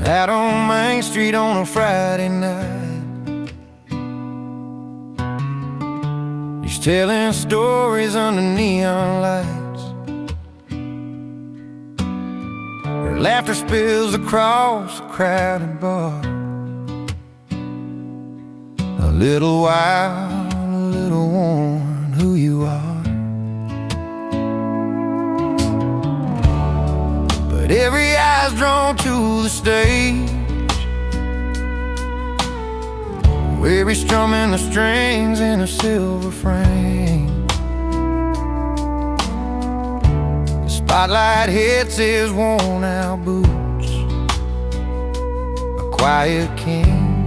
out on Main Street on a Friday night. He's telling stories under neon lights. Her laughter spills across the crowded bar. A little wild, a little worn, who you are. But every eye's drawn to the stage, where he's strumming the strings in a silver frame. The spotlight hits his worn out boots, a quiet king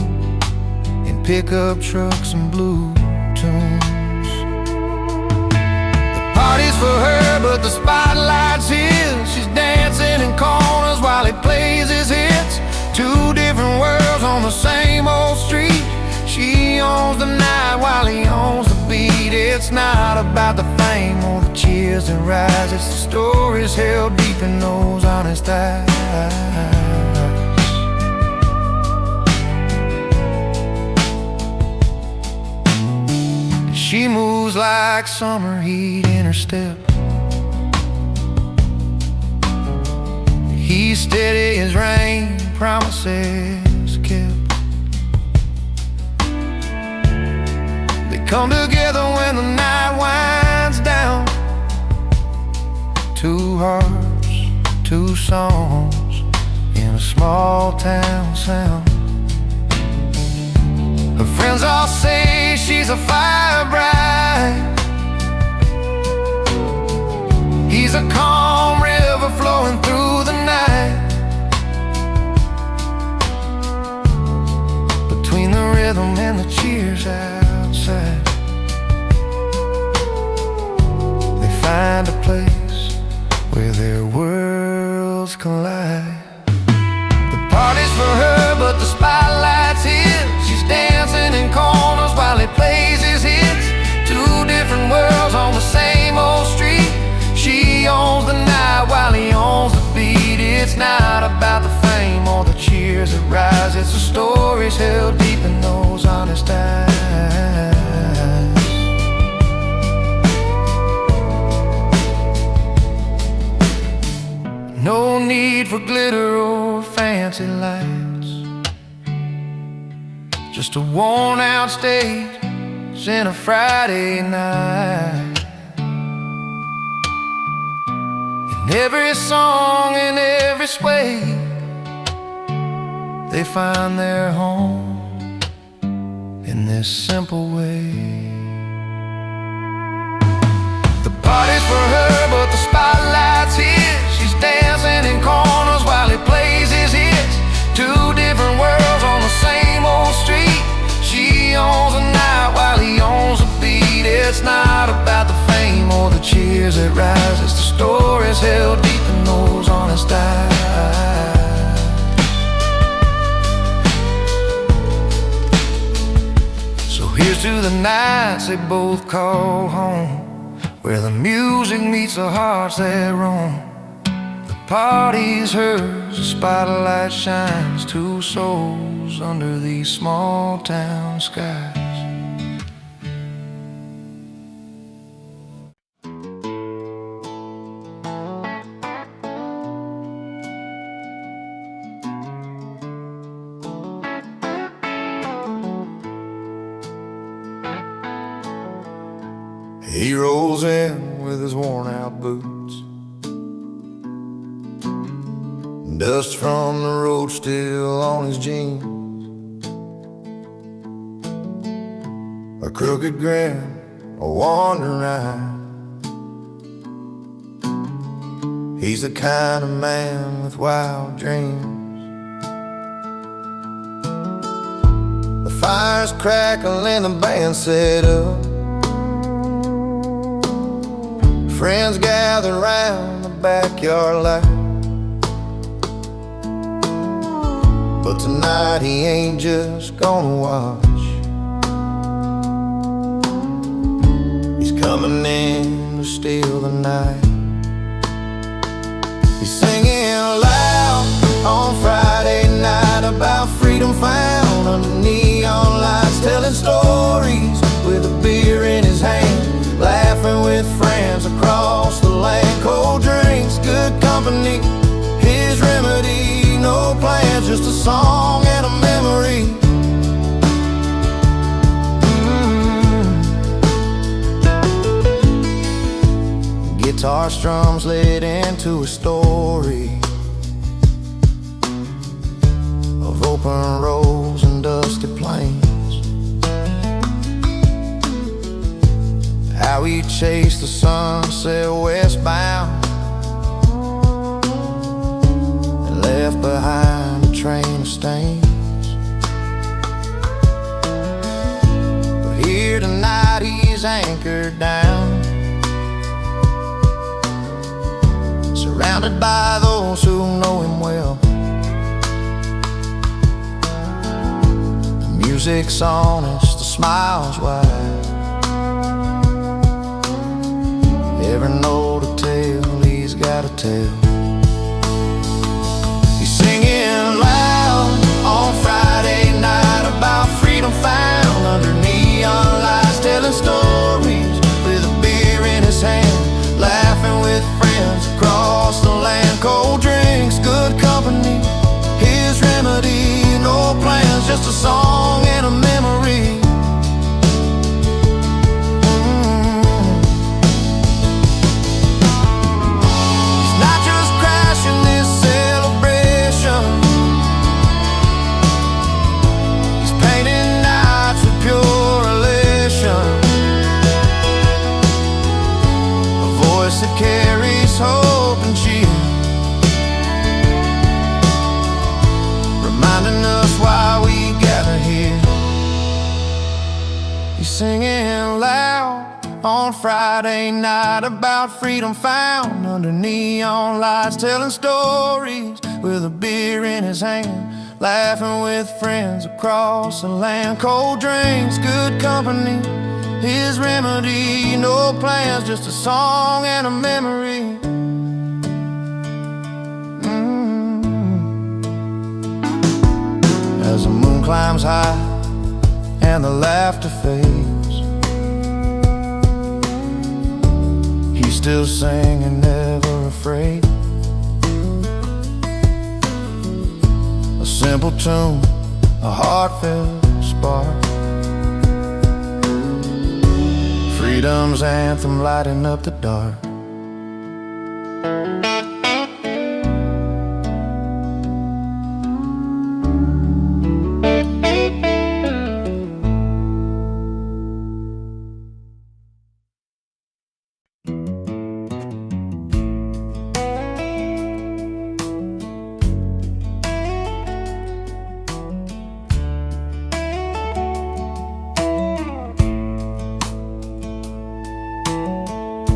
in pickup trucks and blue tunes. The party's for her, but the spotlight's his. She's dancing in corners while he plays his hits. Two different worlds on the same old street. She owns the night while he owns the beat. It's not about the fame or the cheers that rise. It's the stories held deep in those honest eyes. She moves like summer heat in her step. He's steady as rain, promises kept. They come together when the night winds down. Two hearts, two songs in a small town sound. Her friends all say she's a fire bride. He's a calm river flowing through the night. Between the rhythm and the cheers outside, they find a place where their worlds collide. The party's for her, but the spotlight's his. She's dancing in corners while he plays his hits. Two different worlds on the same old street. She owns the night while he owns the beat. It's not about the fame or the cheers that rise. It's the stories held deep in those honest eyes. No need for glitter or fancy lights, just a worn out stage and a Friday night. In every song and every sway, they find their home in this simple way. The party's for her, but the spotlight's his. She's dancing in corners while he plays his hits. Two different worlds on the same old street. She owns the night while he owns the beat. It's not about the fame or the cheers that rise. It's the stories held deep in those honest eyes. So here's to the nights they both call home, where the music meets the hearts that roam. The party's hers, the spotlight shines. Two souls under these small town skies. He rolls in with his worn-out boots, dust from the road still on his jeans, a crooked grin, a wandering eye. He's the kind of man with wild dreams. The fire's crackling, the band's set up. Friends gather round the backyard light, but tonight he ain't just gonna watch. He's coming in to steal the night. He's singing loud on Friday night. strums led into a story of open roads and dusty plains. How he chased the sunset westbound and left behind a train of stains. But here tonight he's anchored down, surrounded by those who know him well. The music's honest, the smile's wide, every note a tale he's got to tell. He's singing loud on Friday night about freedom found under neon lights, telling stories with a beer in his hand, laughing with friends across the land. Cold drinks, good company, his remedy. No plans, just a song and a memory. That carries hope and cheer, reminding us why we gather here. He's singing loud on Friday night about freedom found under neon lights, telling stories with a beer in his hand, laughing with friends across the land. Cold drinks, good company, his remedy. No plans, just a song and a memory. As the moon climbs high and the laughter fades, he's still singing, never afraid. A simple tune, a heartfelt spark, freedom's anthem lighting up the dark.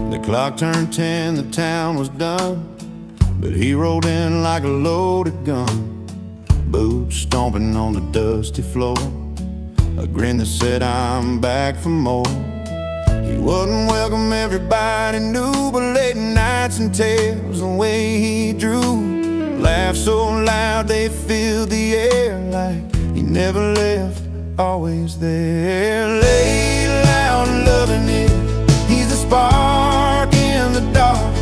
The clock turned 10, the town was done, but he rolled in like a loaded gun, boots stomping on the dusty floor, a grin that said, I'm back for more. He wouldn't welcome everybody knew, but late nights and tales, the way he drew, laughed so loud they filled the air, like he never left, always there. Laid loud and loving it, he's the spark in the dark,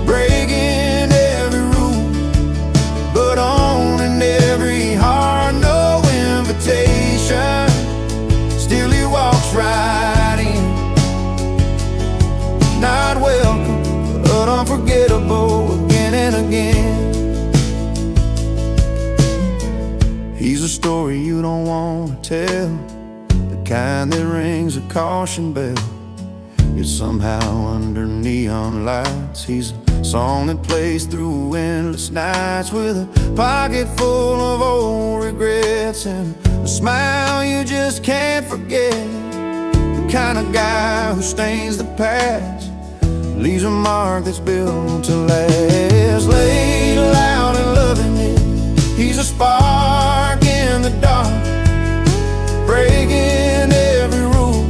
breaking every rule, but owning every heart. No invitation, still he walks right in. Not welcome, but unforgettable again and again. He's a story you don't want to tell, the kind that rings a caution bell, yet somehow under neon lights. He's a song that plays through endless nights, with a pocket full of old regrets and a smile you just can't forget. The kind of guy who stains the past, leaves a mark that's built to last. Laid loud and loving it, he's a spark in the dark, breaking every rule,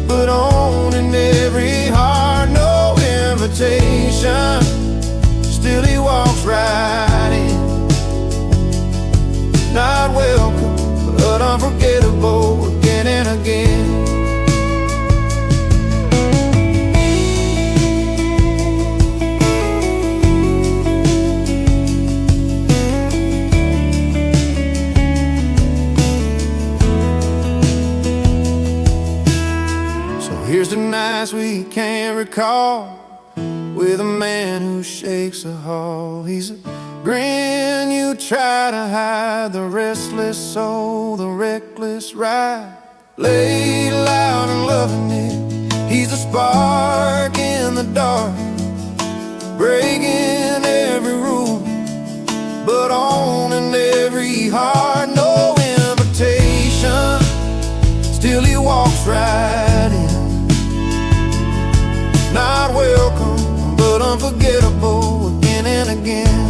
but owning every heart. No invitation, still he walks right in. Not welcome, but unforgettable again and again. Here's the nights we can't recall, with a man who shakes a hall. He's a grin you try to hide, the restless soul, the reckless ride. Laid loud and loving it, he's a spark in the dark, breaking every rule, but owning every heart. No invitation, still he walks right in. Not welcome, but unforgettable again and again.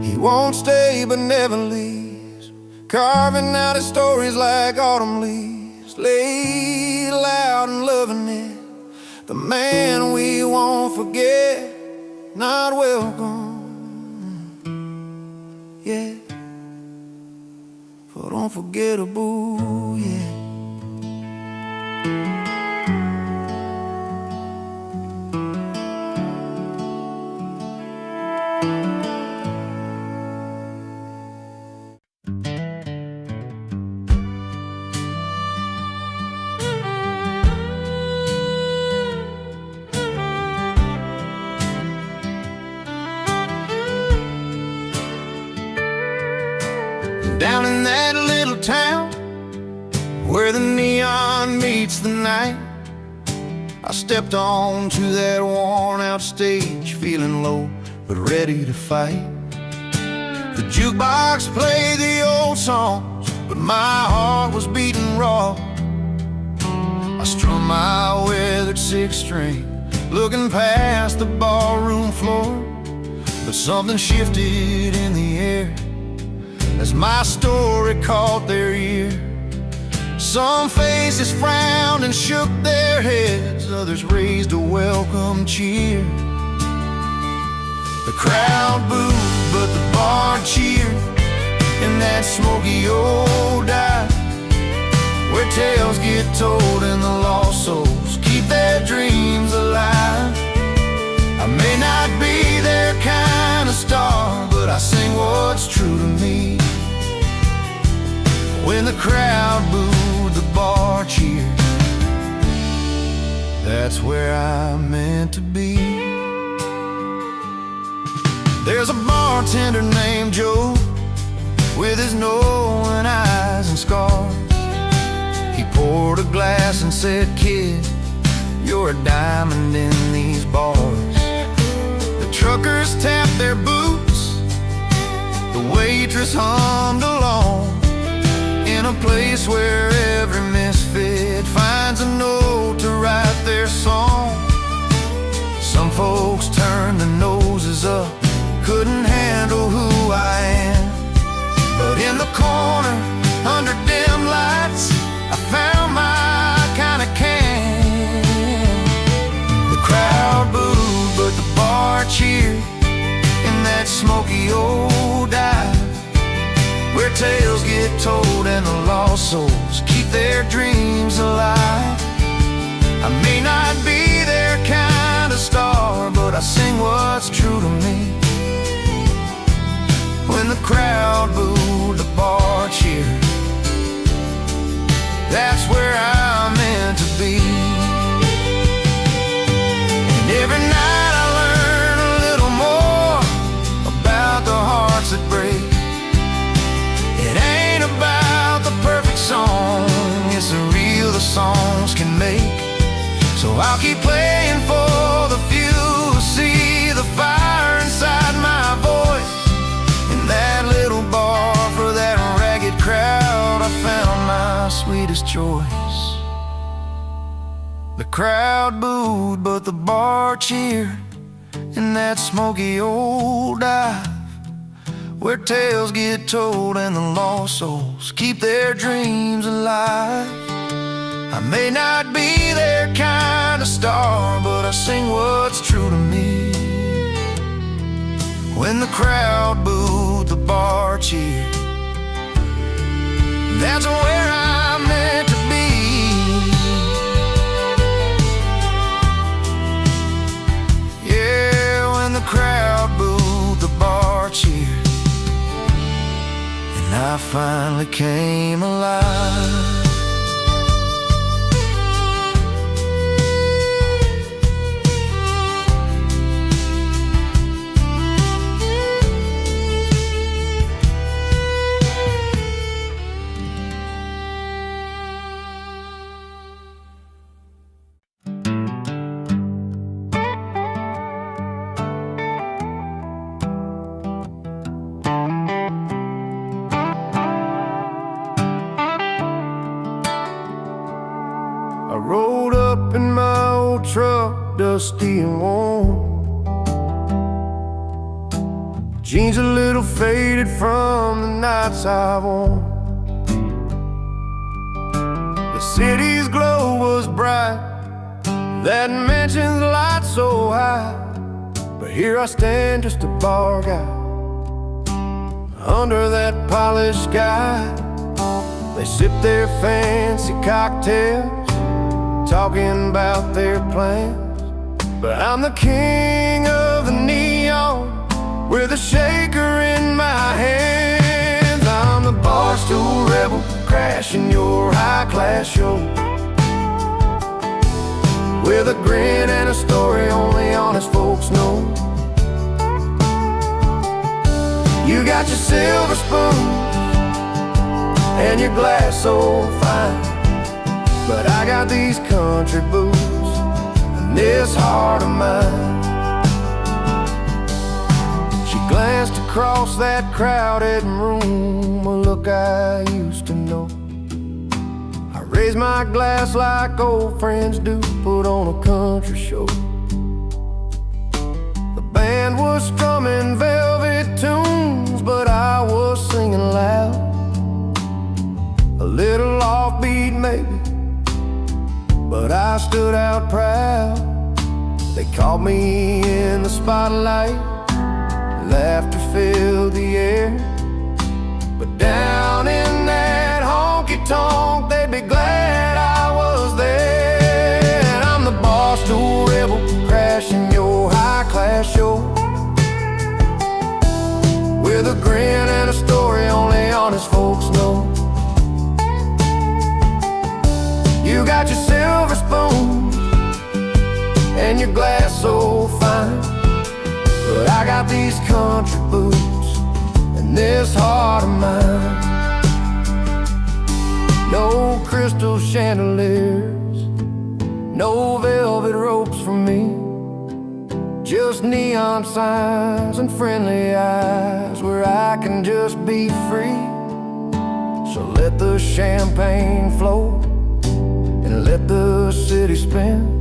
He won't stay but never leaves, carving out his stories like autumn leaves. Laid loud and loving it, the man we won't forget. Not welcome, yeah, but unforgettable, yeah. Down in that little town where the neon meets the night, I stepped onto that worn-out stage, feeling low but ready to fight. The jukebox played the old songs, but my heart was beating raw. I strummed my weathered sixth string, looking past the ballroom floor, but something shifted in the air as my story caught their ear. Some faces frowned and shook their heads, others raised a welcome cheer. The crowd booed, but the bar cheered in that smoky old dive, where tales get told and the lost souls keep their dreams alive. I may not be their kind of star, but I sing what's true to me. When the crowd booed, the bar cheered. That's where I'm meant to be. There's a bartender named Joe, with his knowing eyes and scars. He poured a glass and said, "Kid, you're a diamond in these bars." The truckers tapped their boots, the waitress hummed along, in a place where every misfit finds a note to write their song. Some folks turned their noses up, couldn't handle who I am, but in the corner, under dim lights, I found my kind of can. The crowd booed, but the bar cheered in that smoky old dive, where tales get told and the lost souls keep their dreams alive. I may not be their kind of star, but I sing what's true to me. When the crowd booed, the bar cheered. That's where I'm meant to be. And every night I learn a little more about the hearts that break. It ain't about the perfect song, it's the real the songs can make. So I'll keep playing for the few who see the fire inside my voice. In that little bar, for that ragged crowd, I found my sweetest choice. The crowd booed, but the bar cheered in that smoky old dive, where tales get told and the lost souls keep their dreams alive. I may not be their kind of star, but I sing what's true to me. When the crowd booed, the bar cheered. That's where I'm meant to be. Yeah, when the crowd booed, the bar cheered, and I finally came alive. rusty and worn. Jeans a little faded from the nights I've worn. The city's glow was bright, that mansion's light so high, but here I stand just a bar guy under that polished sky. They sip their fancy cocktails, talking about their plans, but I'm the king of the neon with a shaker in my hands. I'm the barstool rebel, crashing your high-class show, with a grin and a story only honest folks know. You got your silver spoon and your glass so fine, but I got these country boots and this heart of mine. She glanced across that crowded room, a look I used to know. I raised my glass like old friends do, put on a country show. The band was strumming velvet tunes, but I was singing loud, a little offbeat maybe, but I stood out proud. They caught me in the spotlight, laughter filled the air, but down in that honky-tonk they'd be glad I was there. And I'm the barstool rebel, crashing your high-class show, with a grin and a story only honest folks know. You got your silver spoon and your glass so fine, but I got these country boots and this heart of mine. No crystal chandeliers, no velvet ropes for me, just neon signs and friendly eyes where I can just be free. So let the champagne flow and let the city spin.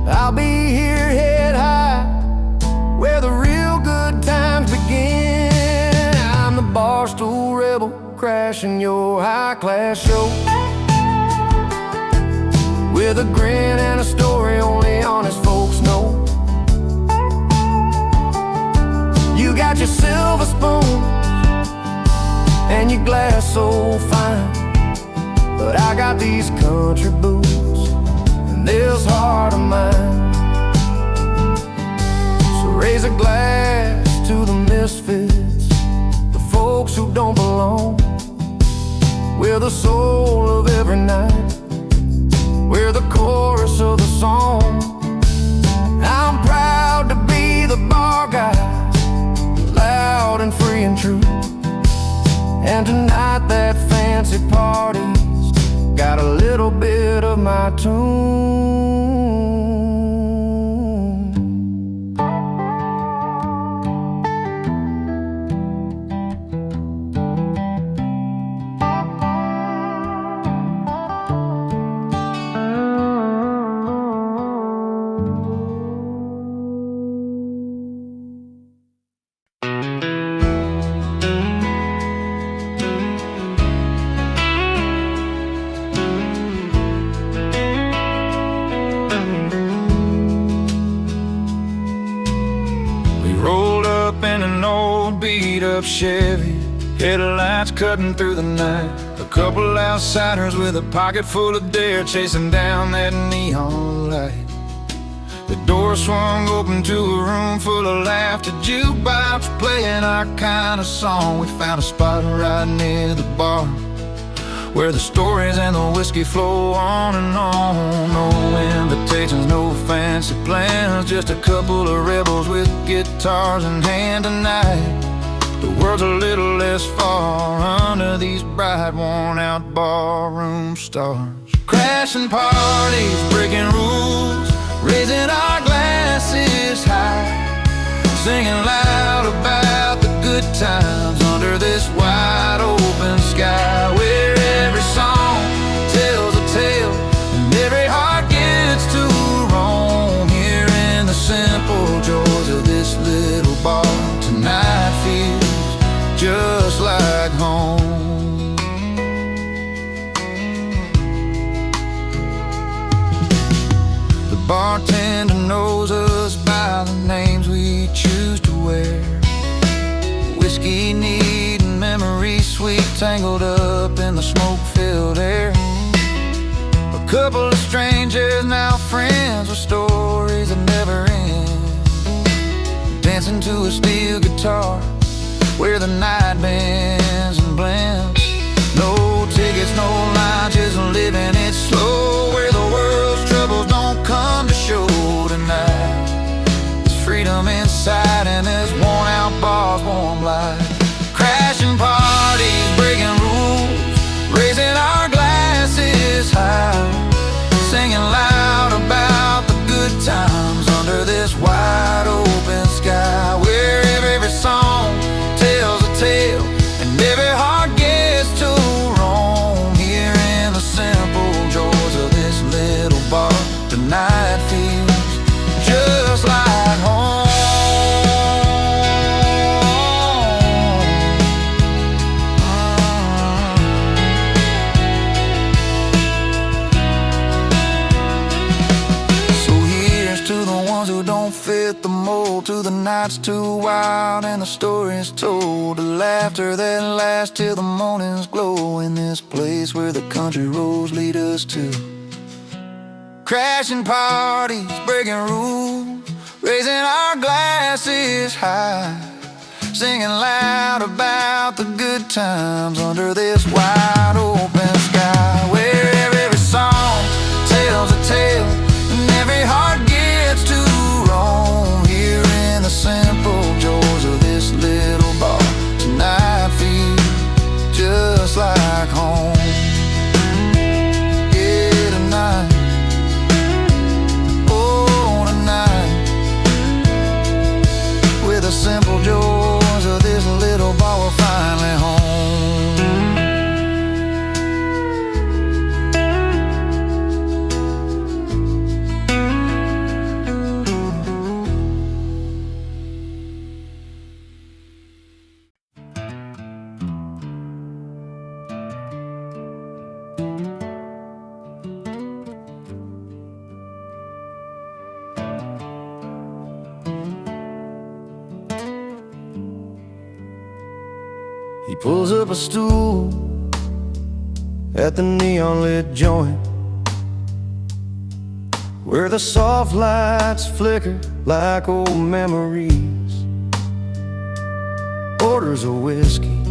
I'll be here head high where the real good times begin. I'm the barstool rebel, crashing your high-class show, with a grin and a story only honest folks know. You got your silver spoon and your glass so fine, but I got these country boots and this heart of mine. So raise a glass to the misfits, the folks who don't belong. We're the soul of every night, we're the chorus of the song. I'm proud to be the bar guy, loud and free and true. And tonight that fancy party's got a little bit of my tune. Beat-up Chevy, headlights cutting through the night. A couple outsiders with a pocket full of dare, chasing down that neon light. The door swung open to a room full of laughter, jukebox playing our kind of song. We found a spot right near the bar, where the stories and the whiskey flow on and on. No invitations, no fancy plans, just a couple of rebels with guitars in hand tonight. The world's a little less far under these bright, worn-out barroom stars. Crashing parties, breaking rules, raising our glasses high, singing loud about the good times under this wide open sky, where every song tells a tale and every heart gets to roam. tangled up in the smoke-filled air. A couple of strangers, now friends, with stories that never end, dancing to a steel guitar where the night bends and blends. No tickets, no lines, just living it slow, where the world's troubles don't come to show tonight. There's freedom inside, and there's worn-out bars, warm light. Crashing parties, breaking rules, raising our glasses high, singing loud about the good times under this wide open sky, where every song tells a tale and every heart gets to roam. Here in the simple joys of this little bar, the night feels just like home. So here's to the ones who don't fit the mold, to the nights too wild and the stories told, the laughter that lasts till the morning's glow, in this place where the country roads lead us to. Crashing parties, breaking rules, raising our glasses high, singing loud about the good times under this wide open sky, where every song tells a tale and every heart gets to roam. Here in the simple joys of this little bar, tonight feels just like home. Yeah, tonight, oh tonight, with the simple joys of this little bar, we're finally home. He pulls up a stool at the neon-lit joint, where the soft lights flicker like old memories. Orders a whiskey,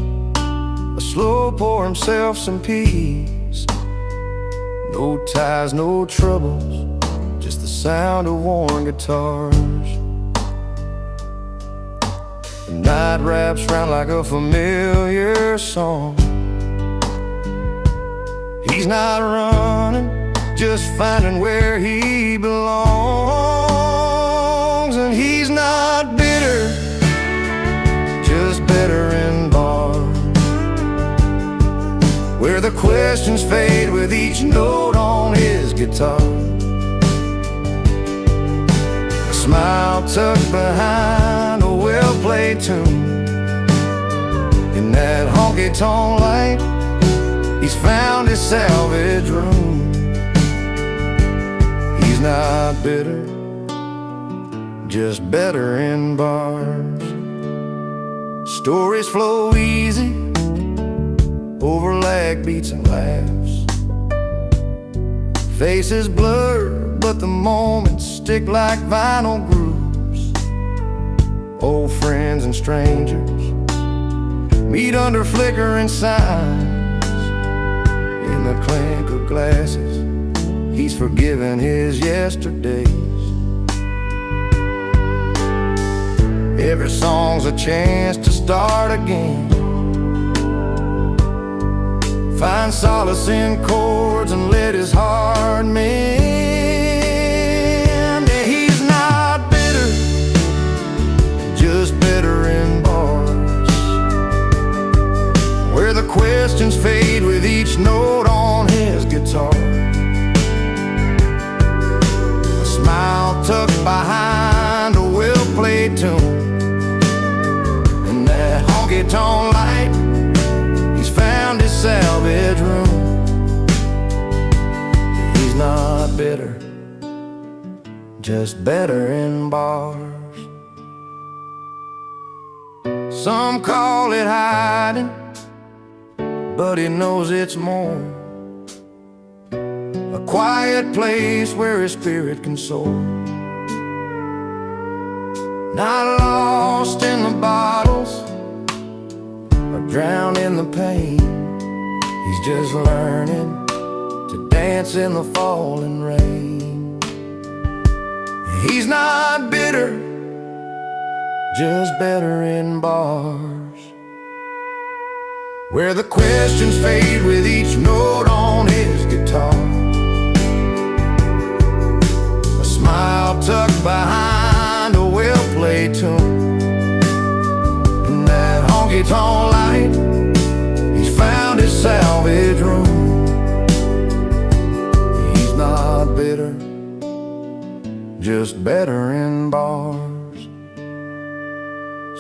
a slow pour, himself some peace. No ties, no troubles, just the sound of worn guitars. The night wraps round like a familiar song. He's not running, just finding where he belongs. And he's not bitter, just better in bars, where the questions fade with each note on his guitar. A smile tucked behind a well-played tune, in that honky-tonk light, he's found his salvage room. He's not bitter, just better in bars. Stories flow easy over lag beats and laughs. Faces blur, but the moments stick like vinyl grooves. Old friends and strangers meet under flickering signs. In the clink of glasses, he's forgiven his yesterdays. Every song's a chance to start again, find solace in chords and let his heart mend. Yeah, he's not bitter, just better in bars, where the questions fade with each note on his guitar. A smile tucked behind a well-played tune, in that honky-tonk light, he's found his salvage room. He's not bitter, just better in bars. Some call it hiding, but he knows it's more. A quiet place where his spirit can soar. Not lost in the bottles or drowned in the pain. He's just learning to dance in the falling rain. He's not bitter, just better in bars, where the questions fade with each note on his guitar. A smile tucked behind a well-played tune, and that honky-tonk light, he's found his salvage room. He's not bitter, just better in bars.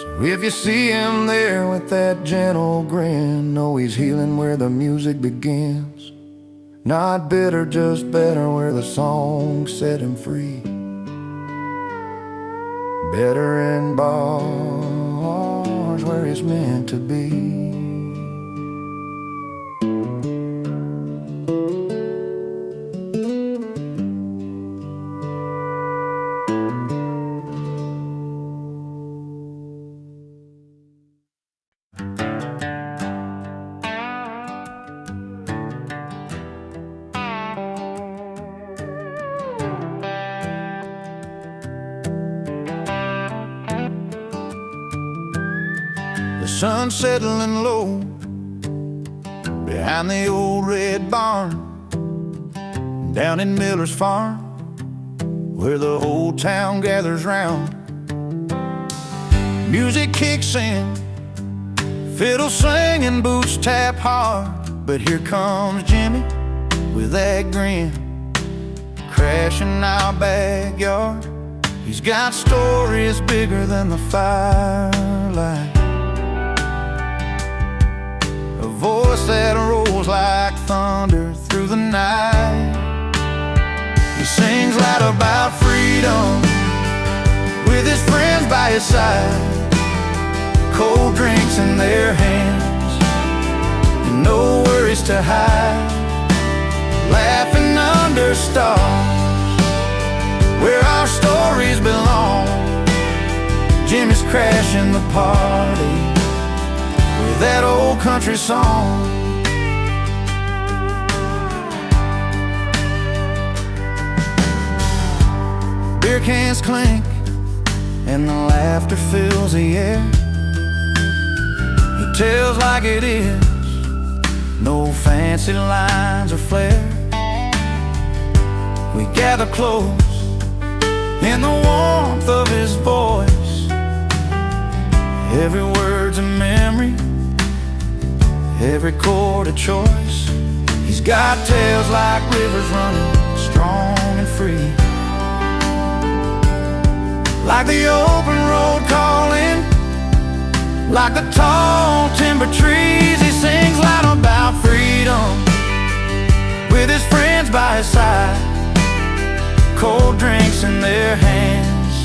So if you see him there with that gentle grin, know he's healing where the music begins. Not bitter, just better, where the song set him free. Better in bars, where he's meant to be. The sun's settling low behind the old red barn, down in Miller's farm, where the whole town gathers round. Music kicks in, fiddle singing, boots tap hard. But here comes Jimmy with that grin, crashing our backyard. He's got stories bigger than the firelight, a voice that rolls like thunder through the night. He sings loud about freedom with his friends by his side, cold drinks in their hands and no worries to hide, laughing under stars where our stories belong. Jimmy's crashing the party with that old country song. Beer cans clink and the laughter fills the air. He tells like it is, no fancy lines or flair. We gather close in the warmth of his voice, every word's a memory, every chord a choice. He's got tales like rivers running strong and free, like the open road calling, like the tall timber trees. He sings loud about freedom with his friends by his side, cold drinks in their hands,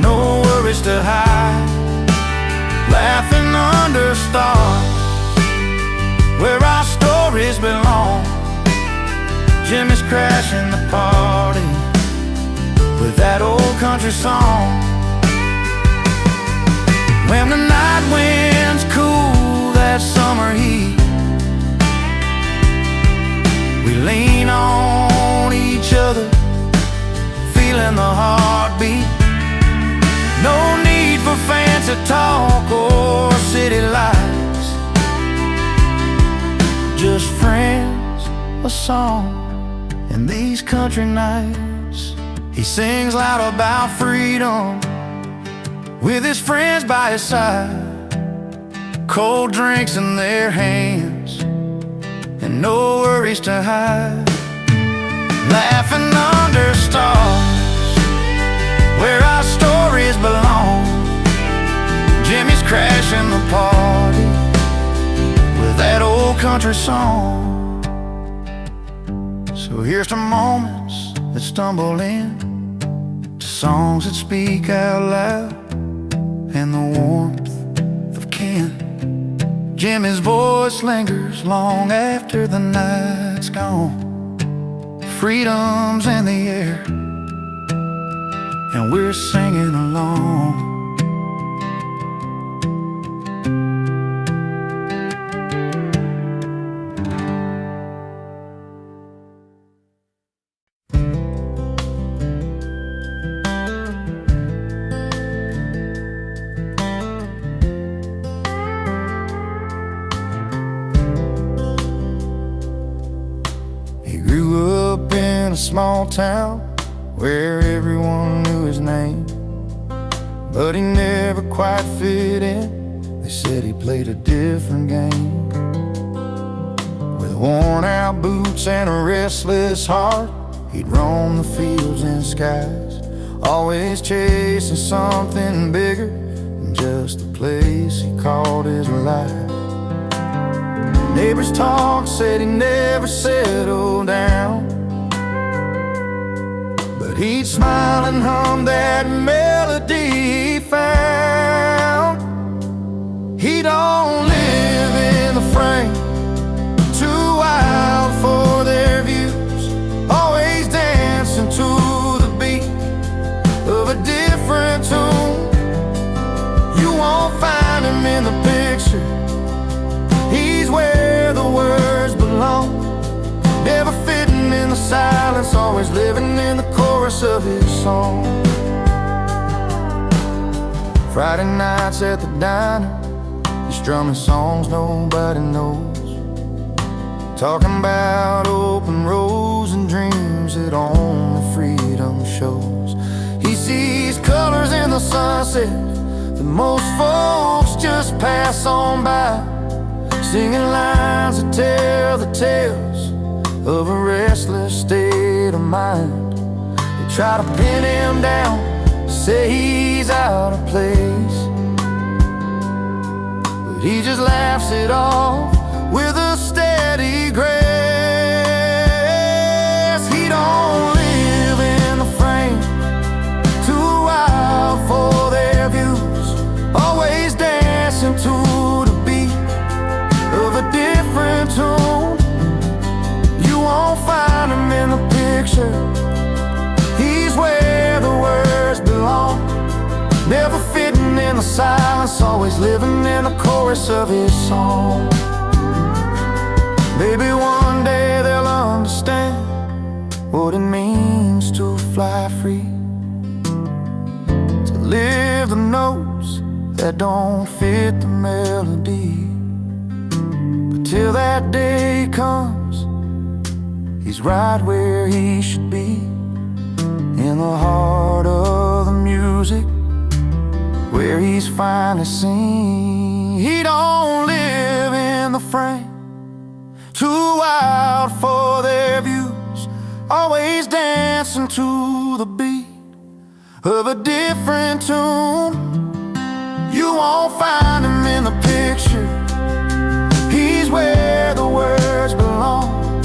no worries to hide, laughing under stars where our stories belong. Jimmy's crashing the party with that old country song. When the night winds cool that summer heat, we lean on each other, feeling the heartbeat. No need for fancy talk or city lights, just friends, a song, and these country nights. He sings loud about freedom with his friends by his side, cold drinks in their hands and no worries to hide, laughing under stars where our stories belong. Jimmy's crashing the party with that old country song. So here's to moments that stumble in, to songs that speak out loud, and the warmth of kin Jimmy's voice lingers long after the night's gone. Freedom's in the air, and we're singing along. He grew up in a small town where everyone knew his name, but he never quite fit in. They said he played a different game. With worn out boots and a restless heart, he'd roam the fields and skies, always chasing something bigger than just the place he called his life. Neighbors talked, said he never settled down, but he'd smile and hum that melody he found. He don't live in the frame, too wild for their views, always dancing to the beat of a different tune. You won't find him in the picture, he's where the words belong, never fitting in the silence, always living in the chorus of his song. Friday nights at the diner, he's strumming songs nobody knows, talking about open roads and dreams that only freedom shows. He sees colors in the sunset that most folks just pass on by, singing lines that tell the tales of a restless state of mind. They try to pin him down, say he's out of place, but he just laughs it off with a steady grace. He don't live in the frame, too wild for their views, always dancing to the beat of a different tune. You won't find him in the picture, he's where the words belong, never fitting in the silence, always living in the chorus of his song. Maybe one day they'll understand what it means to fly free, to live the notes that don't fit the melody. Till that day comes, he's right where he should be, in the heart of the music, where he's finally seen. He don't live in the frame, too wild for their views, always dancing to the beat of a different tune. You won't find him in the picture, he's where the words belong,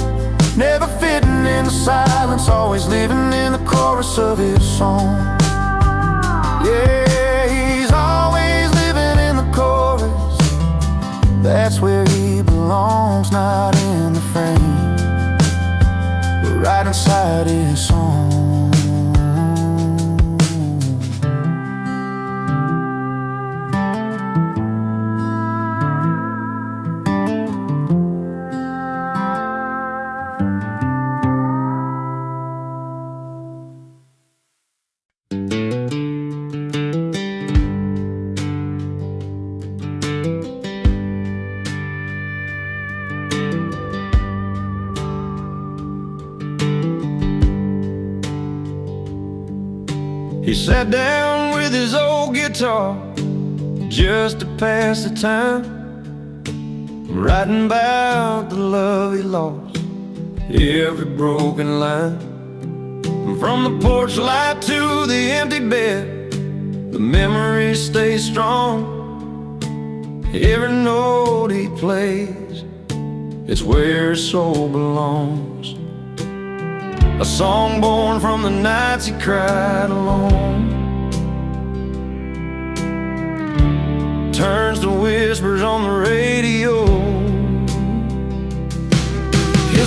never fitting in the silence, always living in the chorus of his song. Yeah, he's always living in the chorus, that's where he belongs, not in the frame, but right inside his song. He sat down with his old guitar just to pass the time, writing about the love he lost, every broken line. From the porch light to the empty bed, the memories stay strong. Every note he plays, it's where his soul belongs. A song born from the nights he cried alone, turns to whispers on the radio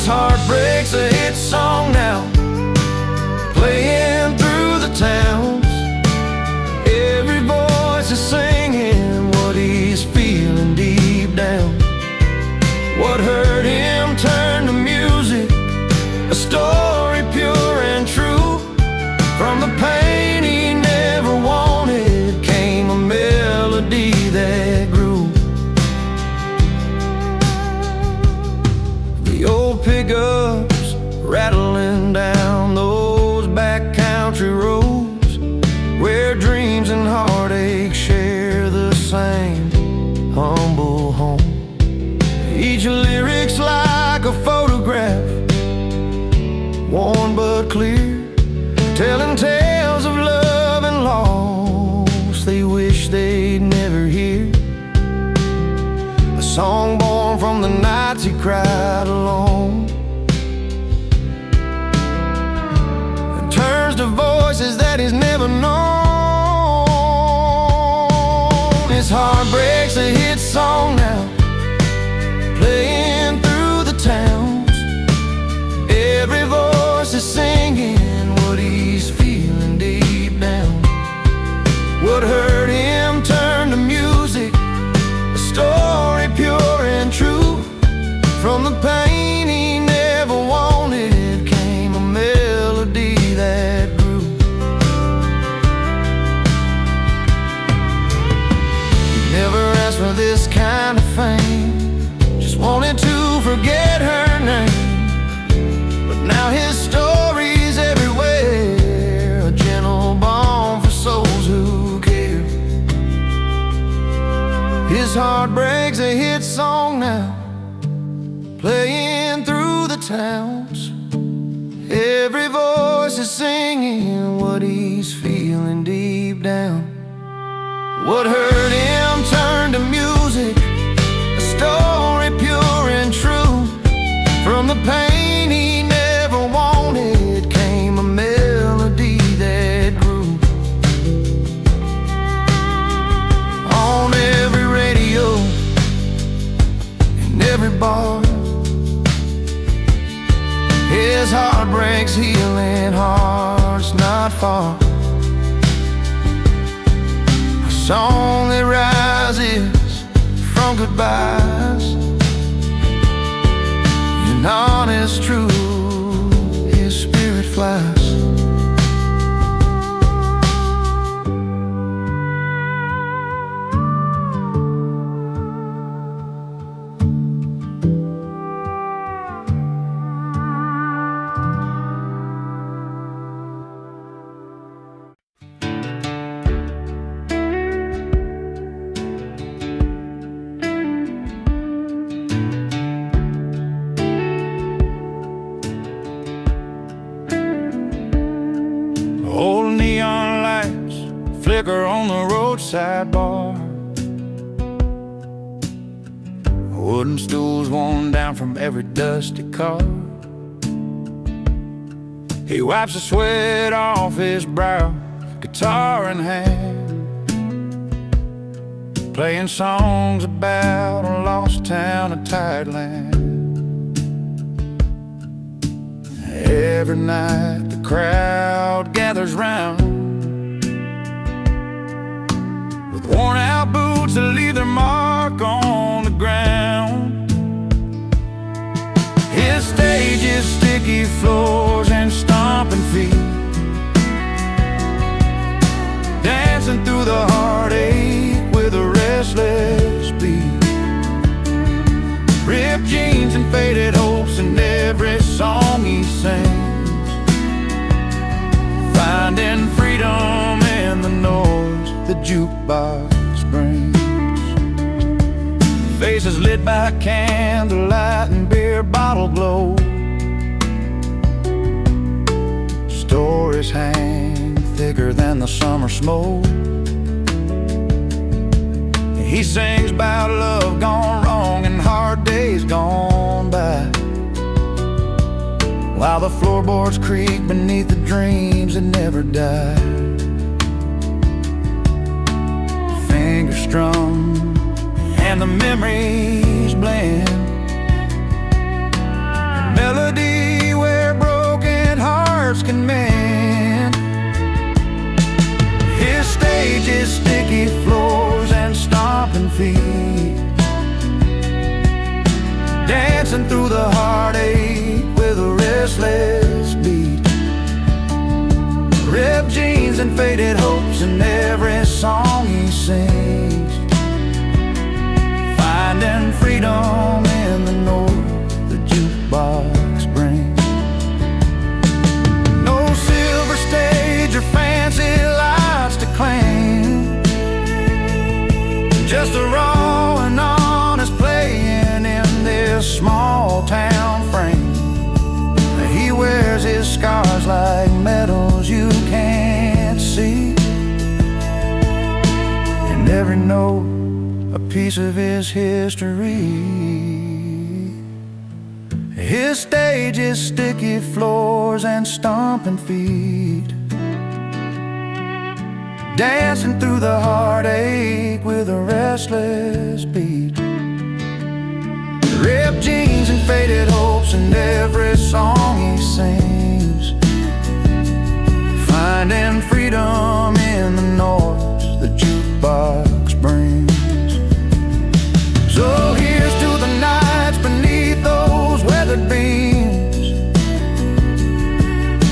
His heart breaks a hit song now, playing through the towns. Every voice is singing what he's feeling deep down. What hurt him turned to music, a story pure and true. From the pain he never wanted came a melody that grew. The old pickups rattling down those back country roads, where dreams and heartache share the same humble home. Each lyric's like a photograph, worn but clear, telling tales of love and loss they wish they'd never hear. A song born from the nights he cried alone, and turns to voices that he's never known. His heart breaks a hit song now, playing through the towns. Every voice is singing what he's feeling deep down. What hurt him turned to music, a story pure and true. From the pain he never wanted came a melody that grew. He never asked for this kind of fame, just wanted to forget her name. But now his story's everywhere, a gentle balm for souls who care. His heart breaks a hit song now, playing through the towns. Every voice is singing what he's feeling deep down. What hurt him turned to music, a story pure and true. From the pain he never wanted came a melody that grew. On every radio, in every bar, his heart breaks healing hearts not far. A song that rises from goodbyes, and honest truth, his spirit flies. Old neon lights flicker on the roadside bar. Wooden stools worn down from every dusty car. He wipes the sweat off his brow, guitar in hand, playing songs about a lost town, a tired land. Every night the crowd gathers round, with worn out boots that leave their mark on the ground. His stage is sticky floors and stomping feet, dancing through the heartache with a restless beat. Ripped jeans and faded hopes in every song he sings, finding freedom in the noise the jukebox brings. Faces lit by candlelight and beer bottle glow, stories hang thicker than the summer smoke. He sings about love gone wrong and hard days gone by, while the floorboards creak beneath the dreams that never die. Fingers strum and the memories blend, melodies feet, dancing through the heartache with a restless beat. Ripped jeans and faded hopes in every song he sings, finding freedom in the note the jukebox brings. No silver stage or fancy lights to claim, just a raw and honest playing in this small town frame. He wears his scars like medals you can't see, and every note a piece of his history. His stage is sticky floors and stomping feet, dancing through the heartache with a restless beat. Ripped jeans and faded hopes in every song he sings, finding freedom in the noise the jukebox brings. So here's to the nights beneath those weathered beams,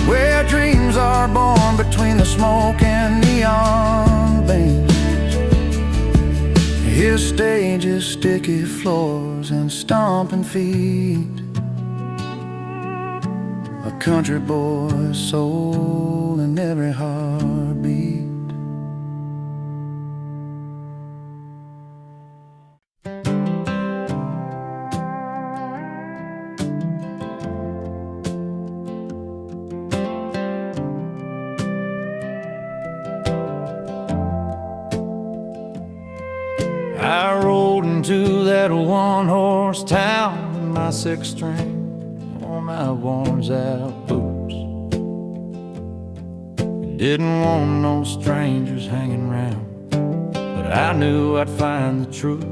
where dreams are born between the smoke and neon beams. His stage is sticky floors and stomping feet, a country boy's soul in every heartbeat. I rolled into that one-horse town in my sixth string on my worn-out boots. Didn't want no strangers hanging round, but I knew I'd find the truth.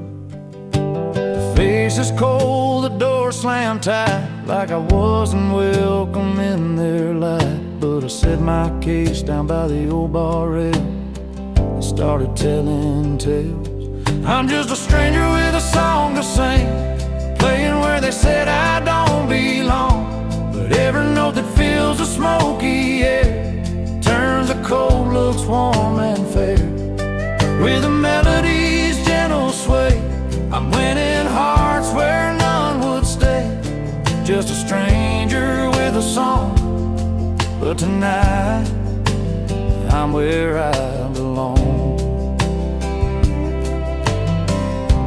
The face is cold, the door slammed tight, like I wasn't welcome in their light. But I set my case down by the old bar rail and started telling tales. I'm just a stranger with a song to sing, playing where they said I don't belong. But every note that fills the smoky air turns the cold looks warm and fair. With the melody's gentle sway, I'm winning hearts where none would stay. Just a stranger with a song, but tonight I'm where I belong.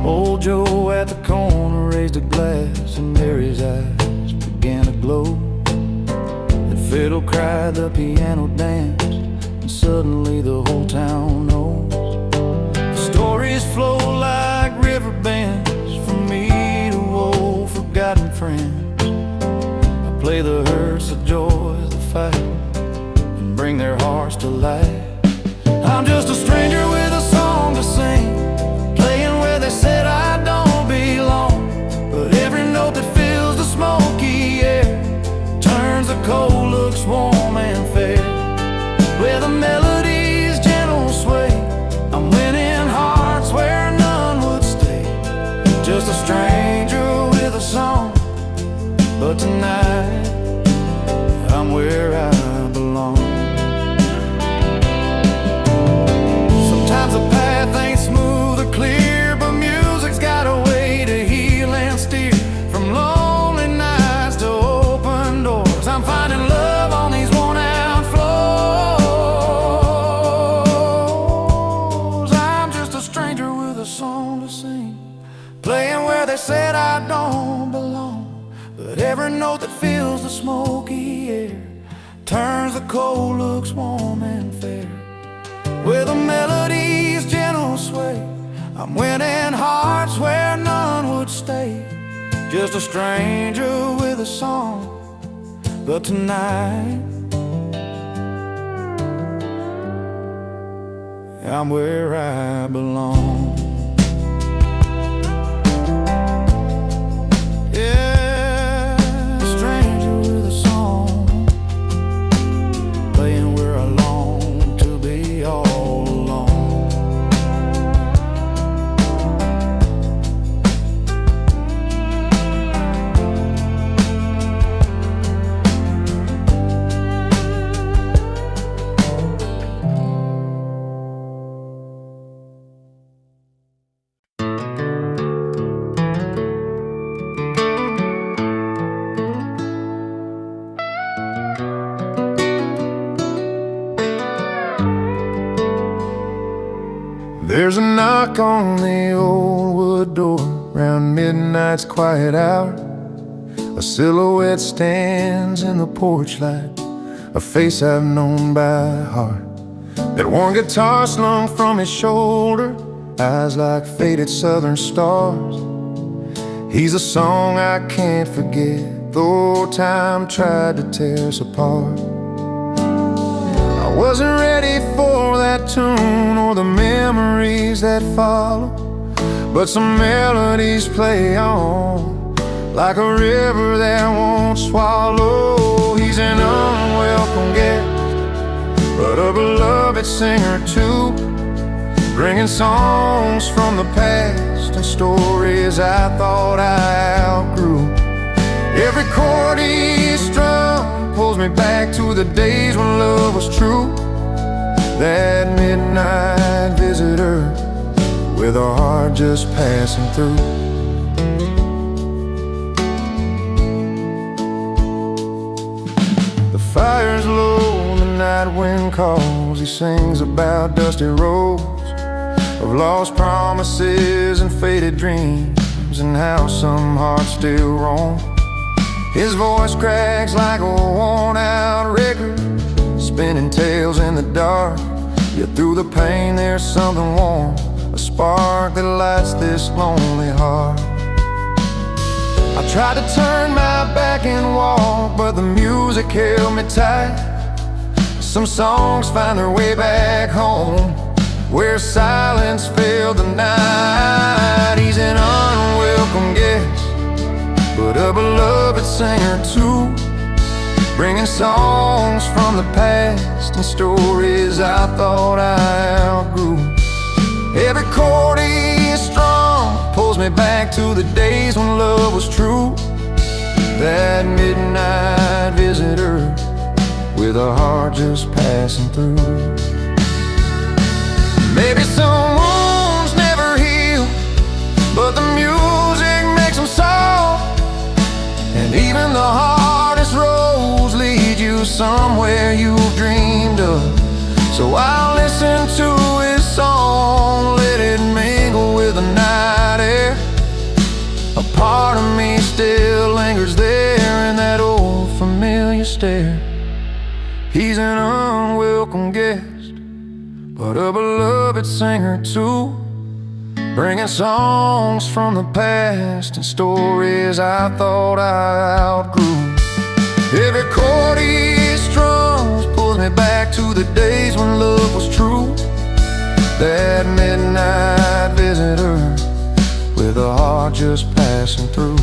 Old Joe at the corner raised a glass, and Mary's eyes began to glow. The fiddle cried, the piano danced, and suddenly the whole town knows. The stories flow like river bends from me to old forgotten friends. I play the hurts, the joys, the fight, and bring their hearts to life. I'm just a stranger with a song to sing, playing where they said I don't belong. But every note that fills the smoky air turns the cold looks warm and fair. Where the melody's gentle sway, I'm winning hearts where none would stay. Just a stranger with a song, but tonight I'm where I belong. Sometimes the path ain't smooth or clear, but music's got a way to heal and steer. From lonely nights to open doors, I'm finding love on these worn-out floors. I'm just a stranger with a song to sing, playing where they said I don't belong. But every note that fills the smoky air turns the cold looks warm and fair. With a melody's gentle sway, I'm winning hearts where none would stay. Just a stranger with a song, but tonight I'm where I belong. Yeah, a stranger with a song, playing where I long to be all alone. knock on the old wood door round midnight's quiet hour. A silhouette stands in the porch light, a face I've known by heart. That worn guitar slung from his shoulder, eyes like faded southern stars. He's a song I can't forget, though time tried to tear us apart. I wasn't ready for that tune or the memories that follow, but some melodies play on like a river that won't swallow. He's an unwelcome guest, but a beloved singer too, bringing songs from the past and stories I thought I outgrew. Every chord he strums pulls me back to the days when love was true. That midnight visitor with a heart just passing through. The fire's low, the night wind calls. He sings about dusty roads of lost promises and faded dreams, and how some hearts still roam. His voice cracks like a worn-out record, spinning tales in the dark. Yet through the pain there's something warm, a spark that lights this lonely heart. I tried to turn my back and walk, but the music held me tight. Some songs find their way back home, where silence filled the night. He's an unwelcome guest, but a beloved singer too, bringing songs from the past and stories I thought I outgrew. Every chord he strums pulls me back to the days when love was true. That midnight visitor with a heart just passing through. Maybe some wounds never heal, but the music makes them soft. And even the hardest roads lead you somewhere you've dreamed of. So I'll listen to his song, let it mingle with the night air. A part of me still lingers there in that old familiar stare. He's an unwelcome guest, but a beloved singer too, bringing songs from the past and stories I thought I outgrew. Every chord he strums pulls me back to the days when love was true. That midnight visitor with a heart just passing through.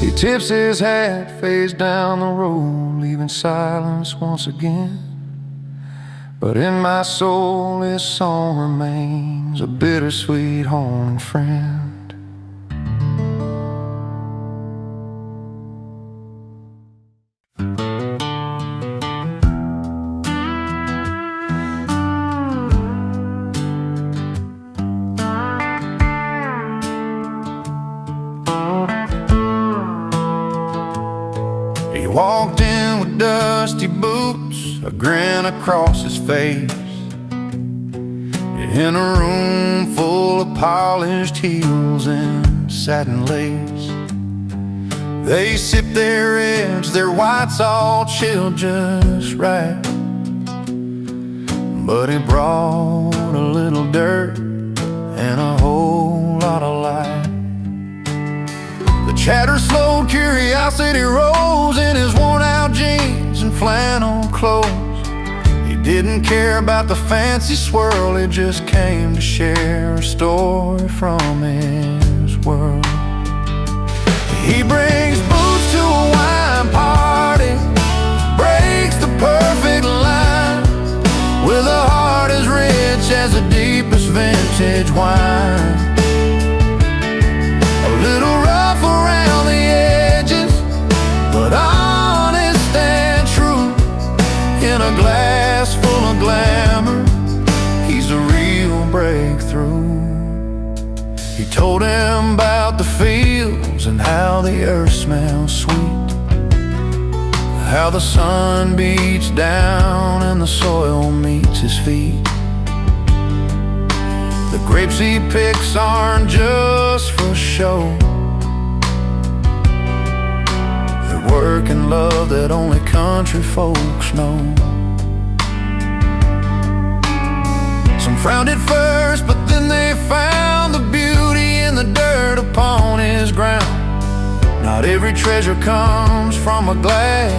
He tips his hat, fades down the road, leaving silence once again. But in my soul this song remains a bittersweet haunting friend. He walked in with dusty boots, a grin across his face, in a room full of polished heels and satin lace. They sipped their reds, their whites all chilled just right, but he brought a little dirt and a whole lot of light. The chatter slowed, curiosity rose in his worn-out jeans and flannel clothes. He didn't care about the fancy swirl, he just came to share a story from his world. He brings boots to a wine party, breaks the perfect line, with a heart as rich as the deepest vintage wine. A little rough around the edges, but honest and true. In a glass full of glamour, he's a real breakthrough. He told him about the fields and how the earth smells sweet, how the sun beats down and the soil meets his feet. grapes he picks aren't just for show. They're work and love that only country folks know. Some frowned at first, but then they found the beauty in the dirt upon his ground. Not every treasure comes from a glass.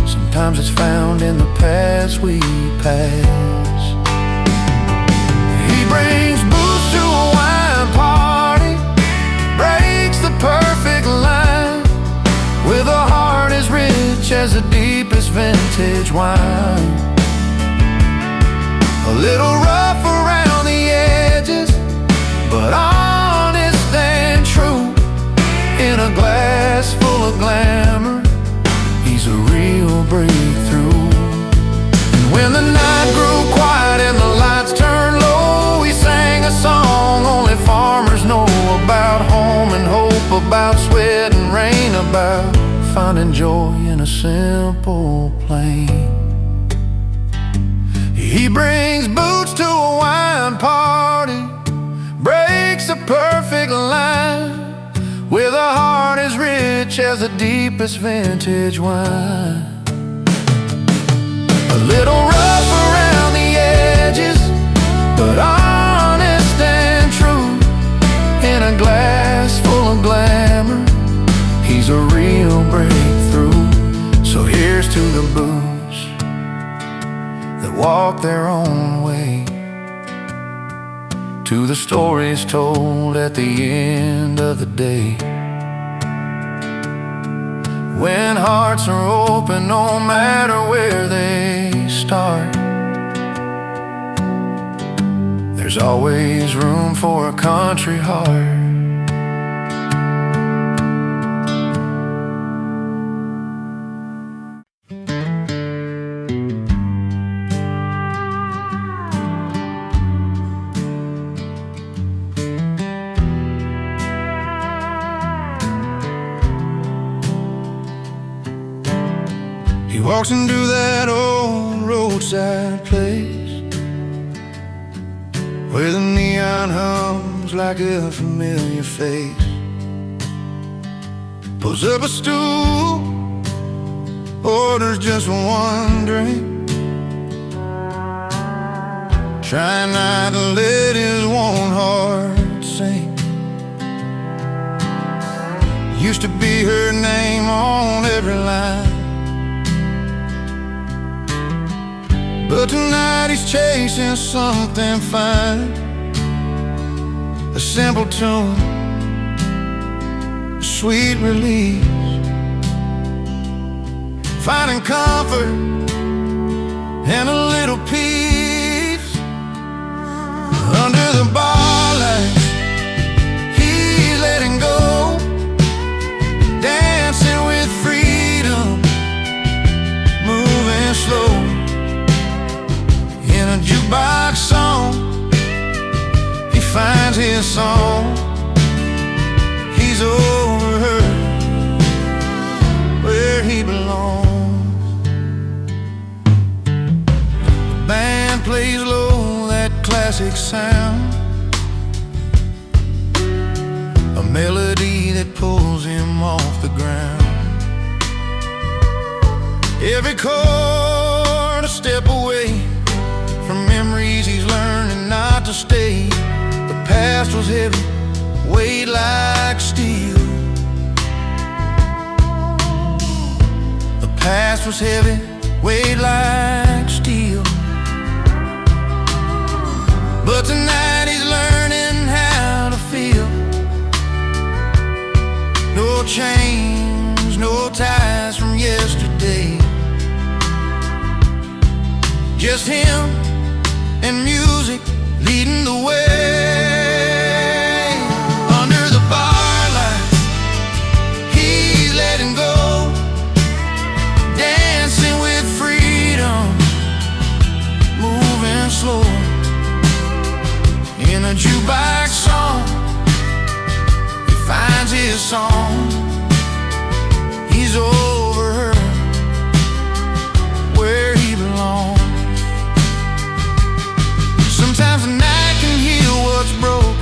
Sometimes it's found in the paths we pass. He brings booze to a wine party, breaks the perfect line, with a heart as rich as the deepest vintage wine. A little rough around the edges, but honest and true. In a glass full of glamour, he's a real breakthrough. And when the night grew quiet and the lights turned low, he sang a song only farmers know about home and hope, about sweat and rain, about finding joy in a simple plain. He brings boots to a wine party, breaks a perfect line, with a heart as rich as the deepest vintage wine. A little rough around the edges, but honest and true. In a glass full of glamour, he's a real breakthrough. So here's to the boots that walk their own way, to the stories told at the end of the day. When hearts are open, no matter where they start, there's always room for a country heart. He walks into that old roadside place where the neon hums like a familiar face. Pulls up a stool, orders just one drink, trying not to let his warm heart sink. Used to be her name on every line, but tonight he's chasing something fine. A simple tune, a sweet release, finding comfort and a little peace. Under the bar lights, he's letting go, dancing with freedom, moving slow. In a jukebox song, he finds his song. He's over her, where he belongs. The band plays low, that classic sound, a melody that pulls him off the ground. Every chord a step away from memories he's learning not to stay. The past was heavy, weighed like steel. The past was heavy, weighed like steel. But tonight he's learning how to feel. No chains, no ties from yesterday, just him and music leading the way. Under the bar lights, he's letting go, dancing with freedom, moving slow. In a jukebox song, he finds his song. He's over her, where he belongs. Sometimes the night can heal what's broke,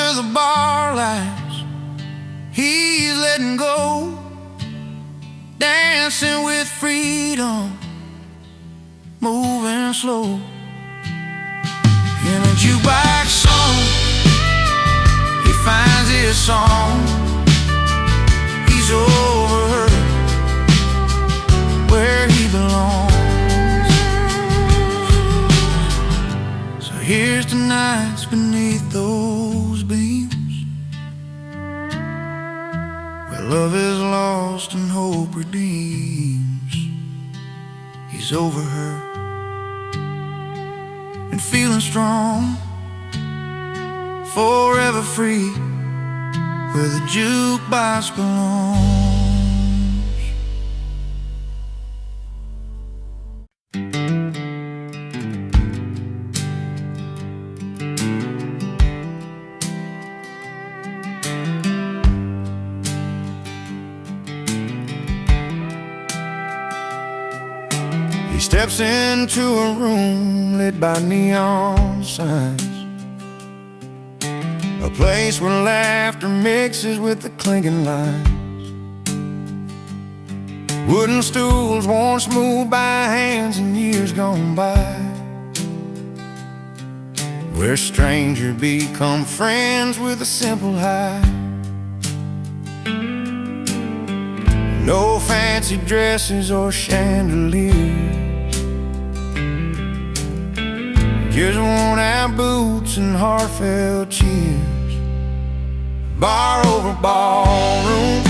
under the bar lights, he's letting go, dancing with freedom, moving slow. In a jukebox song, he finds his song. He's over where he belongs. So here's the nights beneath those beams, where love is lost and hope redeems. He's over her and feeling strong, forever free, where the jukebox belongs. He steps into a room lit by neon signs, a place where laughter mixes with the clinking lines. Wooden stools once moved by hands in years gone by, where strangers become friends with a simple hi. No fancy dresses or chandeliers, just worn-out boots and heartfelt cheers. Bar over ballroom,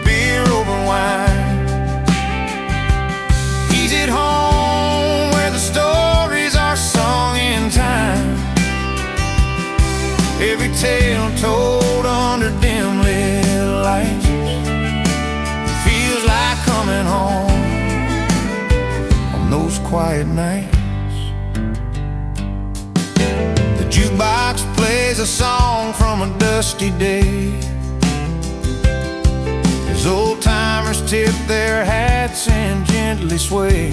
beer over wine. He's at home where the stories are sung in time, every tale told under dim lit lights. Feels like coming home on those quiet nights. The jukebox plays a song from a dusty day, as old-timers tip their hats and gently sway.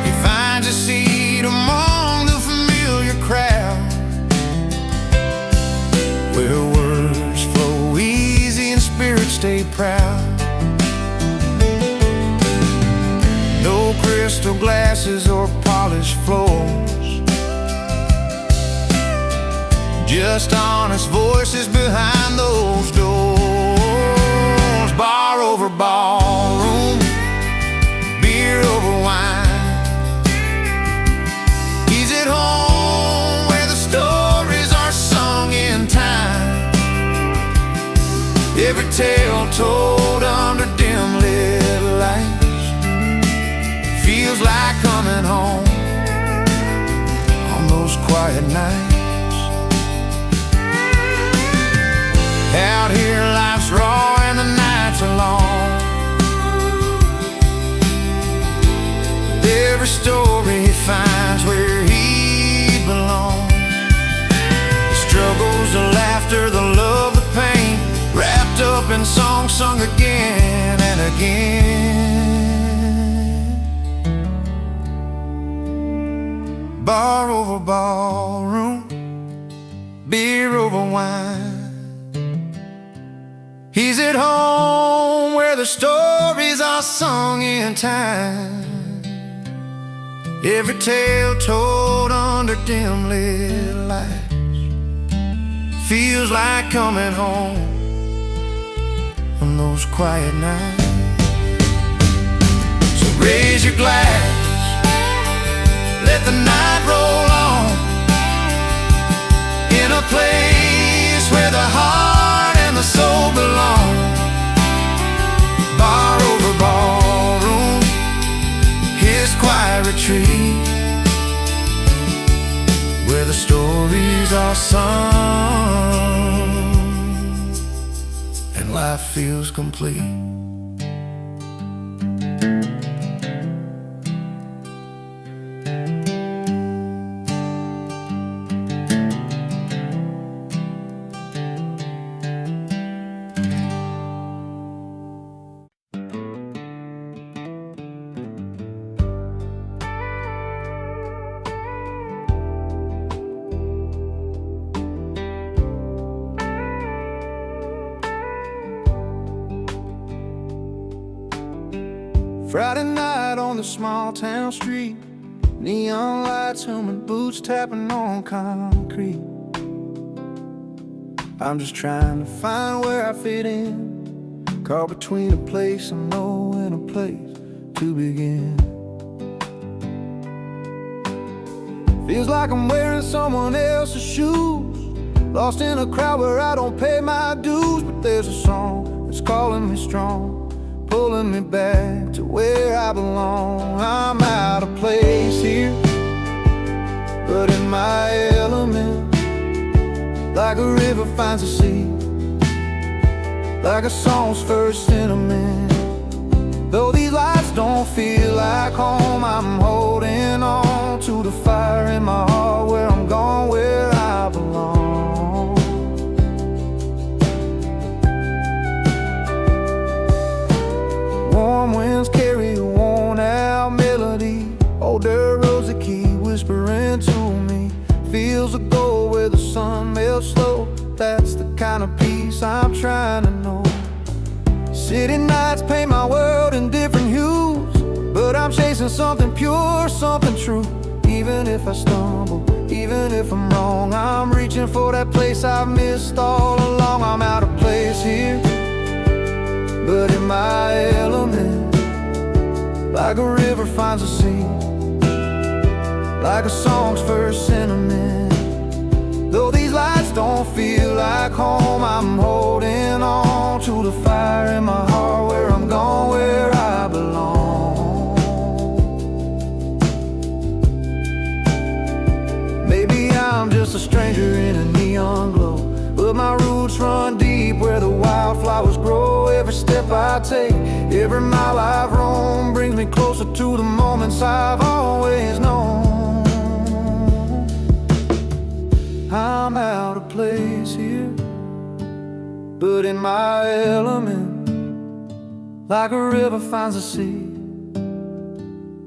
He finds a seat among the familiar crowd, where words flow easy and spirits stay proud. No crystal glasses or polished floors, just honest voices behind those doors. Bar over ballroom, beer over wine. He's at home where the stories are sung in time, every tale told under dim lit lights. Feels like coming home on those quiet nights. Out here life's raw and the nights are long, every story he finds where he belongs. The struggles, the laughter, the love, the pain, wrapped up in songs sung again and again. Bar over ballroom, beer over wine. He's at home where the stories are sung in time, every tale told under dim lit lights. Feels like coming home on those quiet nights. So raise your glass, let the night roll on, in a place where the heart and the soul belong. Bar over ballroom, his quiet retreat, where the stories are sung and life feels complete. Friday night on the small town street, neon lights humming, boots tapping on concrete. I'm just trying to find where I fit in, caught between a place I know and a place to begin. Feels like I'm wearing someone else's shoes, lost in a crowd where I don't pay my dues. But there's a song that's calling me strong, pulling me back to where I belong. I'm out of place here, but in my element, like a river finds a sea, like a song's first sentiment. Though these lights don't feel like home, I'm holding on to the fire in my heart, where I'm going, where I belong. Warm winds carry a worn-out melody, older rosy key whispering to me. Fields of gold where the sun melts slow, that's the kind of peace I'm trying to know. City nights paint my world in different hues, but I'm chasing something pure, something true. Even if I stumble, even if I'm wrong, I'm reaching for that place I've missed all along. I'm out of place here, but in my element, like a river finds a sea, like a song's first sentiment. Though these lights don't feel like home, I'm holding on to the fire in my heart, where I'm going, where I belong. Maybe I'm just a stranger in a neon glow, but my roots run deep where the wildflowers grow. Every step I take, every mile I've roamed, brings me closer to the moments I've always known. I'm out of place here, but in my element, like a river finds a sea,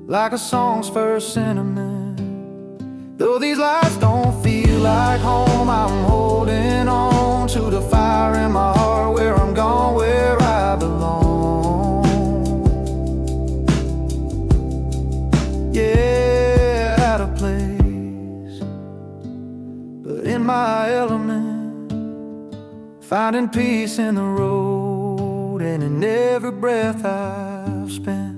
like a song's first sentiment. Though these lights don't feel like home, I'm holding on to the fire in my heart, where I'm going, where I belong. Yeah, out of place, but in my element, finding peace in the road and in every breath I've spent.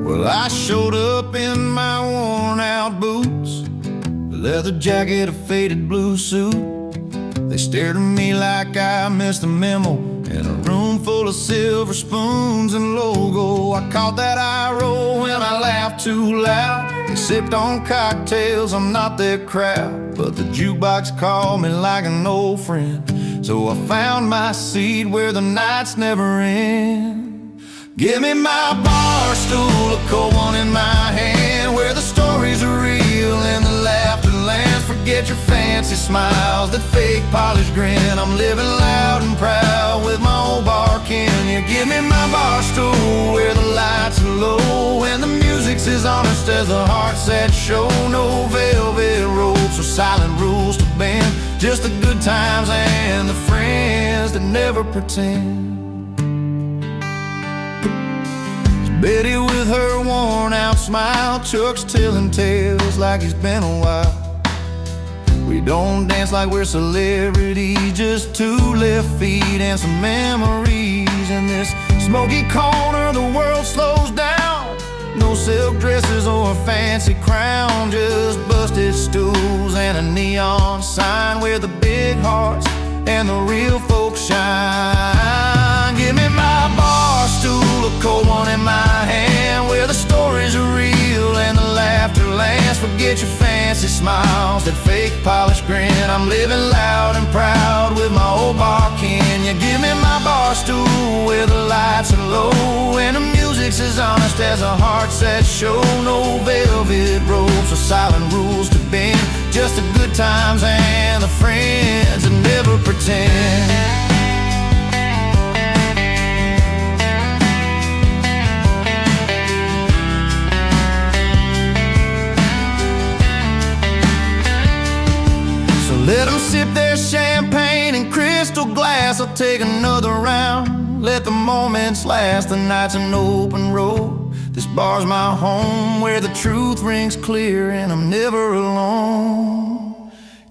Well, I showed up in my worn-out boots, a leather jacket, a faded blue suit. They stared at me like I missed a memo in a room full of silver spoons and logo. I caught that eye roll when I laughed too loud. They sipped on cocktails, I'm not their crowd, but the jukebox called me like an old friend. So I found my seat where the nights never end. Give me my bar stool, a cold one in my hand, where the stories are real and the laughter lands. Forget your fancy smiles, that fake polished grin. I'm living loud and proud with my old bar kin. You give me my bar stool, where the lights are low and the music's as honest as the hearts that show. No velvet ropes or silent rules to bend, just the good times and the friends that never pretend. Betty with her worn-out smile, Chuck's telling tales like it's been a while. We don't dance like we're celebrities, just two left feet and some memories. In this smoky corner, the world slows down. No silk dresses or a fancy crown, just busted stools and a neon sign where the big hearts and the real folks shine. Give me my bar stool, a cold one in my hand, where the stories are real and the laughter lands. Forget your fancy smiles, that fake polished grin. I'm living loud and proud with my old bar kin. You give me my bar stool, where the lights are low and the music's as honest as the hearts that show. No velvet ropes or silent rules to bend, just the good times and the friends that never pretend. Let them sip their champagne in crystal glass. I'll take another round, let the moments last. The night's an open road, this bar's my home, where the truth rings clear and I'm never alone.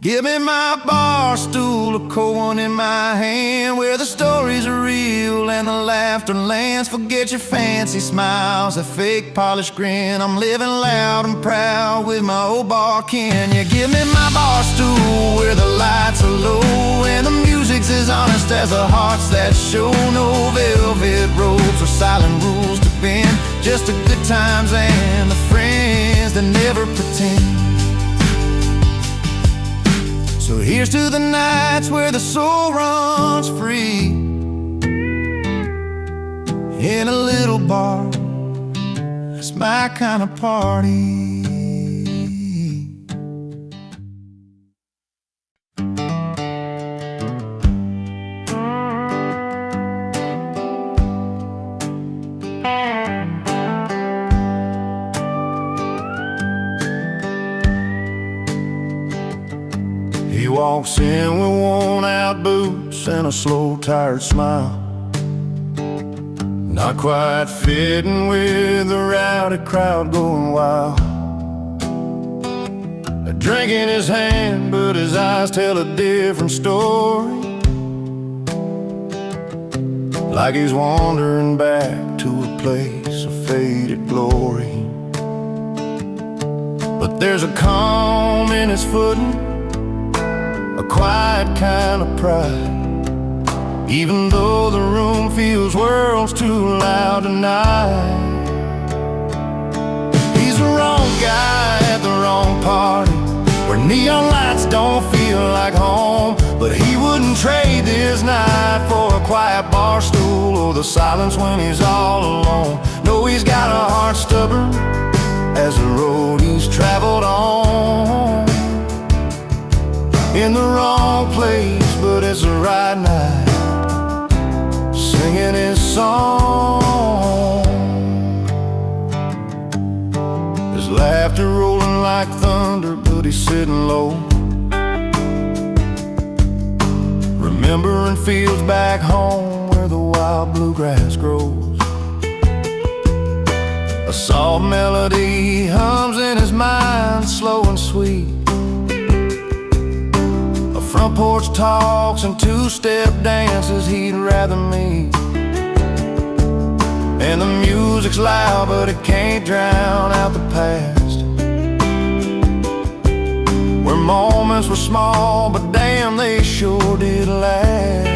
Give me my bar stool, a cold one in my hand, where the stories are real and the laughter lands. Forget your fancy smiles, a fake polished grin. I'm living loud and proud with my old bar kin. Yeah, give me my bar stool where the lights are low and the music's as honest as the hearts that show. No velvet ropes or silent rules to bend, just the good times and the friends that never pretend. So here's to the nights where the soul runs free, in a little bar, it's my kind of party. He walks in with worn-out boots and a slow, tired smile, not quite fitting with the rowdy crowd going wild. A drink in his hand, but his eyes tell a different story, like he's wandering back to a place of faded glory. But there's a calm in his footing, a quiet kind of pride, even though the room feels worlds too loud tonight. He's the wrong guy at the wrong party, where neon lights don't feel like home. But he wouldn't trade this night for a quiet bar stool or the silence when he's all alone. No, he's got a heart stubborn as the road he's traveled on, in the wrong place, but it's the right night, singing his song. His laughter rolling like thunder, but he's sitting low, remembering fields back home where the wild bluegrass grows. A soft melody hums in his mind, slow and sweet. Front porch talks and two-step dances he'd rather meet. And the music's loud, but it can't drown out the past, where moments were small, but damn, they sure did last.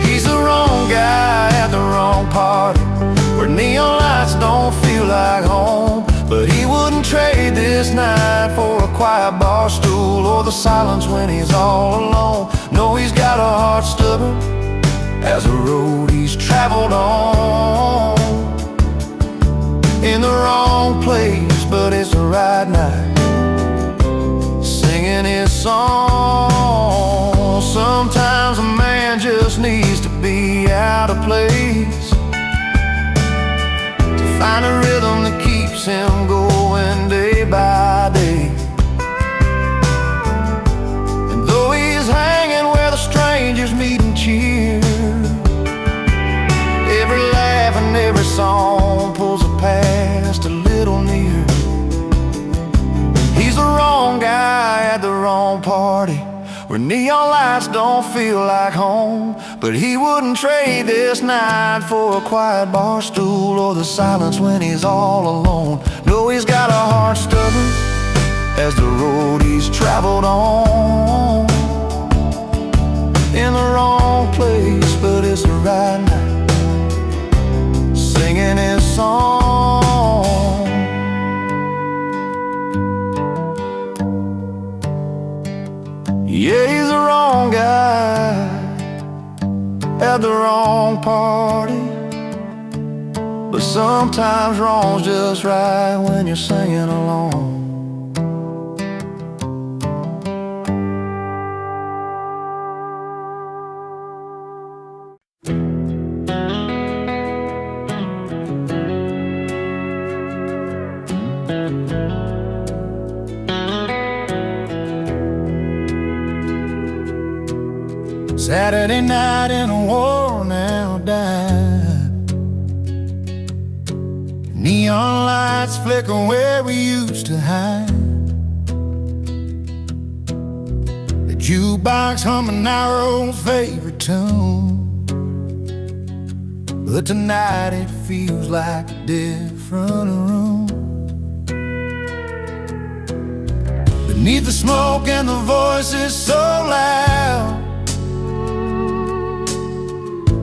He's the wrong guy at the wrong party, where neon lights don't feel like home. But he wouldn't trade this night for a quiet bar stool or the silence when he's all alone. No, he's got a heart stubborn as the road he's traveled on, in the wrong place, but it's the right night, singing his song. Sometimes a man just needs to be out of place, to find a rhythm that keeps him going day by day. And though he's hanging where the strangers meet and cheer, every laugh and every song pulls the past a little near. He's the wrong guy at the wrong party, where neon lights don't feel like home. But he wouldn't trade this night for a quiet bar stool or the silence when he's all alone. No, he's got a heart stubborn as the road he's traveled on, in the wrong place, but it's the right night, singing his song. Yeah, he's the wrong guy at the wrong party, but sometimes wrong's just right when you're singing along. Saturday night in a worn-out dive. Neon lights flicker where we used to hide. The jukebox humming our old favorite tune. But tonight it feels like a different room. Beneath the smoke and the voices so loud,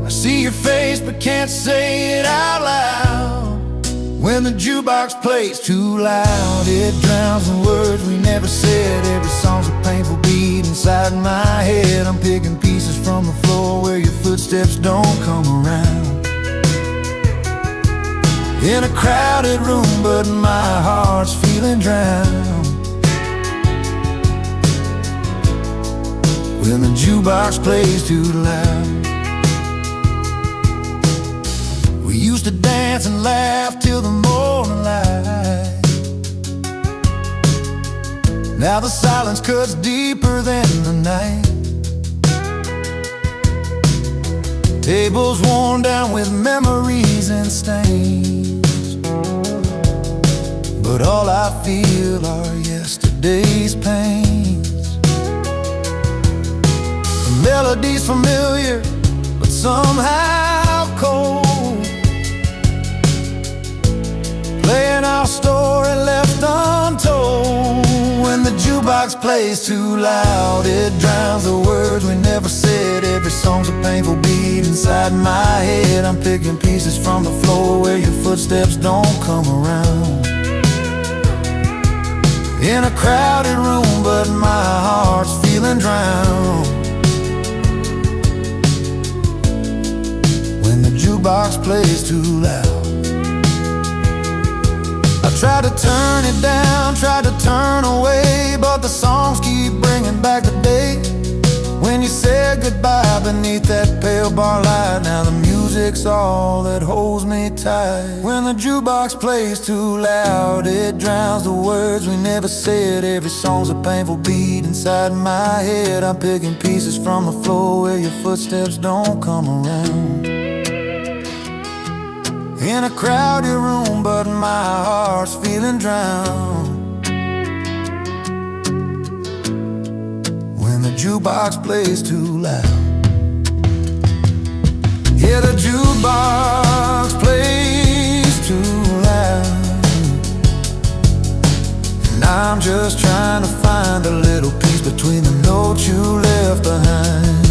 I see your face but can't say it out loud. When the jukebox plays too loud, it drowns the words we never said. Every song's a painful beat inside my head. I'm picking pieces from the floor where your footsteps don't come around. In a crowded room, but my heart's feeling drowned. When the jukebox plays too loud. We used to dance and laugh till the morning light. Now the silence cuts deeper than the night. Tables worn down with memories and stains, but all I feel are yesterday's pains. The melody's familiar, but somehow cold, playing our story left untold. When the jukebox plays too loud, it drowns the words we never said. Every song's a painful beat inside my head. I'm picking pieces from the floor where your footsteps don't come around. In a crowded room, but my heart's feeling drowned. When the jukebox plays too loud, I try to turn it down, try to turn away, but the songs keep bringing back the day when you said goodbye beneath that pale bar light. Now the music's all that holds me tight. When the jukebox plays too loud, it drowns the words we never said. Every song's a painful beat inside my head. I'm picking pieces from the floor where your footsteps don't come around. In a crowded room, but my heart's feeling drowned. When the jukebox plays too loud. Yeah, the jukebox plays too loud, and I'm just trying to find a little piece between the notes you left behind.